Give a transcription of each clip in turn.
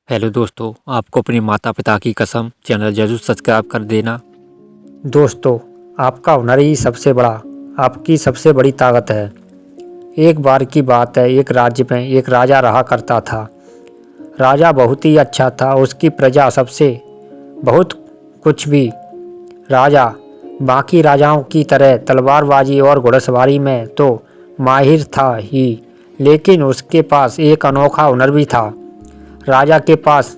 Hello दोस्तों, आपको अपने माता पिता की कसम चैनल जरूर सब्सक्राइब कर देना। दोस्तों, आपका हुनर ही सबसे बड़ा आपकी सबसे बड़ी ताकत है। एक बार की बात है, एक राज्य में एक राजा रहा करता था। राजा बहुत ही अच्छा था, उसकी प्रजा सबसे बहुत कुछ भी। राजा बाकी राजाओं की तरह तलवारबाजी और घुड़सवारी में तो माहिर था ही, लेकिन उसके पास एक अनोखा हुनर भी था। राजा के पास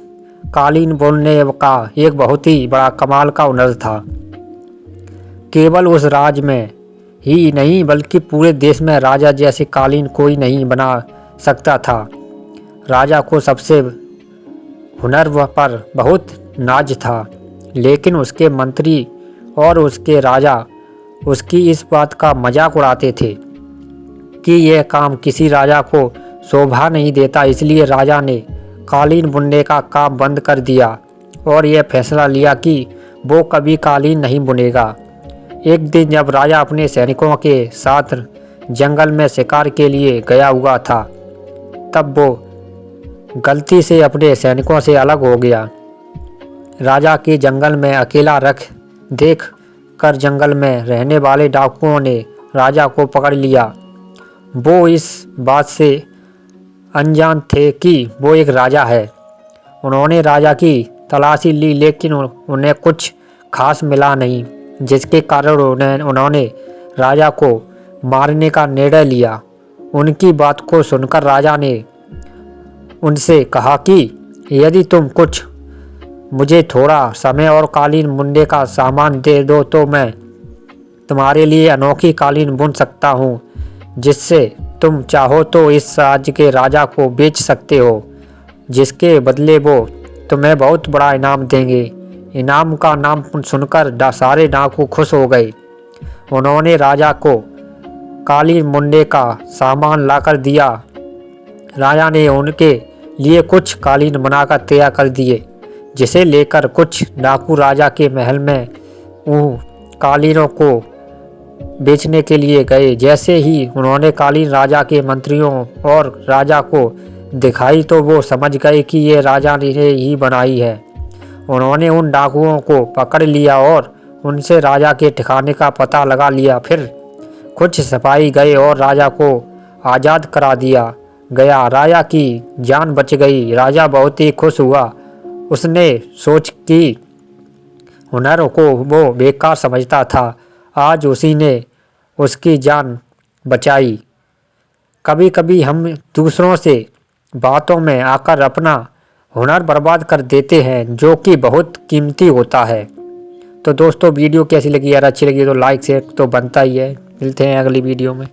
कालीन बुनने का एक बहुत ही बड़ा कमाल का हुनर था। केवल उस राज्य में ही नहीं बल्कि पूरे देश में राजा जैसे कालीन कोई नहीं बना सकता था। राजा को सबसे हुनर पर बहुत नाज था, लेकिन उसके मंत्री और उसके राजा उसकी इस बात का मजाक उड़ाते थे कि यह काम किसी राजा को शोभा नहीं देता। इसलिए राजा ने कालीन बुनने का काम बंद कर दिया और यह फैसला लिया कि वो कभी कालीन नहीं बुनेगा। एक दिन जब राजा अपने सैनिकों के साथ जंगल में शिकार के लिए गया हुआ था, तब वो गलती से अपने सैनिकों से अलग हो गया। राजा के जंगल में अकेला देख कर जंगल में रहने वाले डाकुओं ने राजा को पकड़ लिया। वो इस बात से अनजान थे कि वो एक राजा है। उन्होंने राजा की तलाशी ली, लेकिन उन्हें कुछ खास मिला नहीं, जिसके कारण उन्होंने राजा को मारने का निर्णय लिया। उनकी बात को सुनकर राजा ने उनसे कहा कि यदि तुम कुछ मुझे थोड़ा समय और कालीन बुनने का सामान दे दो तो मैं तुम्हारे लिए अनोखी कालीन बुन सकता हूँ, जिससे तुम चाहो तो इस राज्य के राजा को बेच सकते हो, जिसके बदले वो तुम्हें बहुत बड़ा इनाम देंगे। इनाम का नाम सुनकर सारे डाकू खुश हो गए। उन्होंने राजा को कालीन बुनने का सामान लाकर दिया। राजा ने उनके लिए कुछ कालीन बनाकर तैयार कर दिए, जिसे लेकर कुछ डाकू राजा के महल में उन कालीनों को बेचने के लिए गए। जैसे ही उन्होंने कालीन राजा के मंत्रियों और राजा को दिखाई तो वो समझ गए कि ये राजा ने ही बनाई है। उन्होंने उन डाकुओं को पकड़ लिया और उनसे राजा के ठिकाने का पता लगा लिया। फिर कुछ सिपाही गए और राजा को आज़ाद करा दिया गया। राजा की जान बच गई। राजा बहुत ही खुश हुआ। उसने सोच कि हुनर को वो बेकार समझता था, आज उसी ने उसकी जान बचाई। कभी कभी हम दूसरों से बातों में आकर अपना हुनर बर्बाद कर देते हैं, जो कि बहुत कीमती होता है। तो दोस्तों, वीडियो कैसी लगी? यार अच्छी लगी तो लाइक शेयर तो बनता ही है। मिलते हैं अगली वीडियो में।